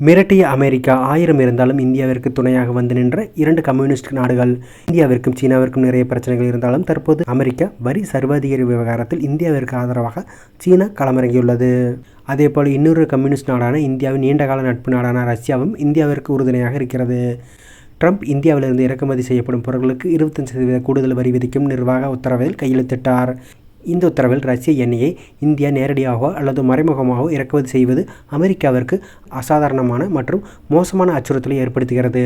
மிரட்டிய அமெரிக்கா 1000 இருந்தாலும் இந்தியாவிற்கு துணையாக வந்து நின்ற 2 கம்யூனிஸ்ட் நாடுகள். இந்தியாவிற்கும் சீனாவிற்கும் நிறைய பிரச்சனைகள் இருந்தாலும் தற்போது அமெரிக்கா வரி சர்வாதிகாரி விவகாரத்தில் இந்தியாவிற்கு ஆதரவாக சீனா களமிறங்கியுள்ளது. அதேபோல் இன்னொரு கம்யூனிஸ்ட் நாடான இந்தியாவின் நீண்டகால நட்பு நாடான ரஷ்யாவும் இந்தியாவிற்கு உறுதுணையாக இருக்கிறது. ட்ரம்ப் இந்தியாவிலிருந்து இறக்குமதி செய்யப்படும் பொருட்களுக்கு 25% கூடுதல் வரி விதிக்கும் நிர்வாக உத்தரவில் கையெழுத்திட்டார். இந்த உத்தரவில் ரஷ்ய எண்ணெயை இந்தியா நேரடியாகவோ அல்லது மறைமுகமாகவோ இறக்குமதி செய்வது அமெரிக்காவிற்கு அசாதாரணமான மற்றும் மோசமான அச்சுறுத்தலை ஏற்படுத்துகிறது.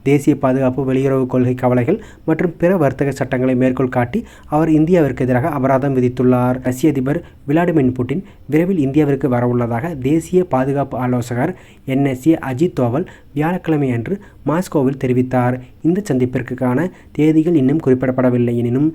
தேசிய பாதுகாப்பு, வெளியுறவு கொள்கை கவலைகள் மற்றும் பிற வர்த்தக சட்டங்களை மேற்கோள் காட்டி அவர் இந்தியாவிற்கு எதிராக அபராதம் விதித்துள்ளார். ரஷ்ய அதிபர் விளாடிமிர் புட்டின் விரைவில் இந்தியாவிற்கு வரவுள்ளதாக தேசிய பாதுகாப்பு ஆலோசகர் NSA அஜித் தோவல் வியாழக்கிழமை அன்று மாஸ்கோவில் தெரிவித்தார். இந்த சந்திப்பிற்கான தேதிகள் இன்னும் குறிப்பிடப்படவில்லை எனினும்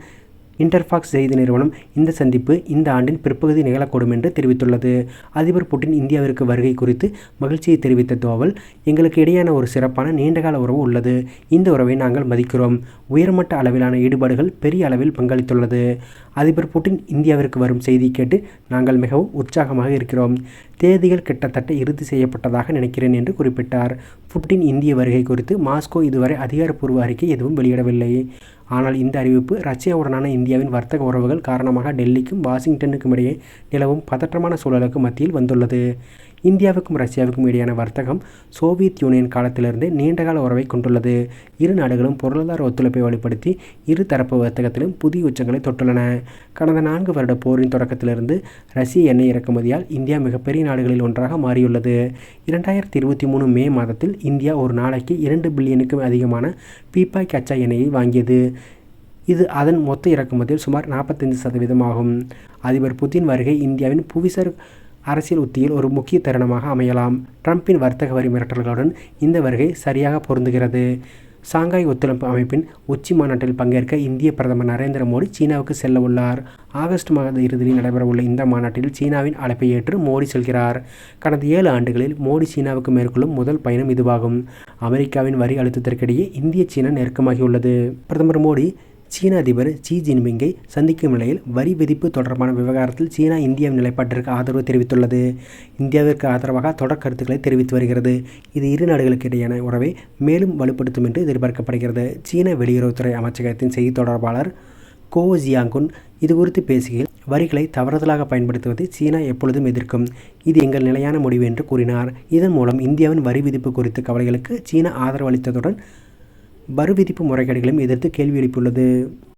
இன்டர்ஃபாக்ஸ் செய்தி நிறுவனம் இந்த சந்திப்பு இந்த ஆண்டின் பிற்பகுதி நிகழக்கூடும் என்று தெரிவித்துள்ளது. அதிபர் புட்டின் இந்தியாவிற்கு வருகை குறித்து மகிழ்ச்சியை தெரிவித்த தோவல், எங்களுக்கு இடையான ஒரு சிறப்பான நீண்டகால உறவு உள்ளது. இந்த உறவை நாங்கள் மதிக்கிறோம். உயர்மட்ட அளவிலான ஈடுபாடுகள் பெரிய அளவில் பங்களித்துள்ளது. அதிபர் புட்டின் இந்தியாவிற்கு வரும் செய்தி கேட்டு நாங்கள் மிகவும் உற்சாகமாக இருக்கிறோம். தேதிகள் கிட்டத்தட்ட இறுதி செய்யப்பட்டதாக நினைக்கிறேன் என்று குறிப்பிட்டார். புட்டின் இந்திய வருகை குறித்து மாஸ்கோ இதுவரை அதிகாரப்பூர்வ அறிக்கை எதுவும் வெளியிடவில்லை. ஆனால் இந்த அறிவிப்பு ரஷ்யாவுடனான இந்தியாவின் வர்த்தக உறவுகள் காரணமாக டெல்லிக்கும் வாஷிங்டனுக்கும் இடையே நிலவும் பதற்றமான சூழலுக்கு மத்தியில் வந்துள்ளது. இந்தியாவுக்கும் ரஷ்யாவுக்கும் இடையான வர்த்தகம் சோவியத் யூனியன் காலத்திலிருந்தே நீண்டகால உறவை கொண்டுள்ளது. இரு நாடுகளும் பொருளாதார ஒத்துழைப்பை வலுப்படுத்தி இரு தரப்பு வர்த்தகத்திலும் புதிய உச்சங்களை தொட்டுள்ளன. கடந்த 4 வருட போரின் தொடக்கத்திலிருந்து ரஷ்ய எண்ணெய் இறக்குமதியால் இந்தியா மிகப்பெரிய நாடுகளில் ஒன்றாக மாறியுள்ளது. 2023 மே மாதத்தில் இந்தியா ஒரு நாளைக்கு 2 பில்லியனுக்கும் அதிகமான பீப்பாய் கச்சா எண்ணெயை வாங்கியது. இது அதன் மொத்த இறக்குமதியில் சுமார் 45% ஆகும். அதிபர் புதின் வருகை இந்தியாவின் புவிசார் அரசியல் உத்தியில் ஒரு முக்கிய தருணமாக அமையலாம். ட்ரம்பின் வர்த்தக வரி மிரட்டல்களுடன் இந்த வருகை சரியாக பொருந்துகிறது. சாங்காய் ஒத்துழைப்பு அமைப்பின் உச்சி மாநாட்டில் பங்கேற்க இந்திய பிரதமர் நரேந்திர மோடி சீனாவுக்கு செல்ல உள்ளார். ஆகஸ்ட் மாத இறுதியில் நடைபெறவுள்ள இந்த மாநாட்டில் சீனாவின் அழைப்பை ஏற்று மோடி செல்கிறார். கடந்த 7 ஆண்டுகளில் மோடி சீனாவுக்கு மேற்கொள்ளும் முதல் பயணம் இதுவாகும். அமெரிக்காவின் வரி அழுத்தத்திற்கிடையே இந்திய சீனா நெருக்கமாகியுள்ளது. பிரதமர் மோடி சீன அதிபர் ஷி ஜின்பிங்கை சந்திக்கும் நிலையில் வரி விதிப்பு தொடர்பான விவகாரத்தில் சீனா இந்தியாவின் நிலைப்பாட்டிற்கு ஆதரவு தெரிவித்துள்ளது. இந்தியாவிற்கு ஆதரவாக தொடர் கருத்துக்களை தெரிவித்து வருகிறது. இது இரு நாடுகளுக்கு இடையான உறவை மேலும் வலுப்படுத்தும் என்று எதிர்பார்க்கப்படுகிறது. சீன வெளியுறவுத்துறை அமைச்சகத்தின் செய்தி தொடர்பாளர் கோ ஜியாங்குன் இதுகுறித்து பேசுகையில், வரிகளை தவறுதலாக பயன்படுத்துவதை சீனா எப்பொழுதும் எதிர்க்கும். இது எங்கள் நிலையான முடிவு என்று கூறினார். இதன் மூலம் இந்தியாவின் வரி விதிப்பு குறித்த கவலைகளுக்கு சீனா ஆதரவு அளித்ததுடன் வரி விதிப்பு முறைகேடுகளையும் எதிர்த்து கேள்வி எழுப்பியுள்ளது.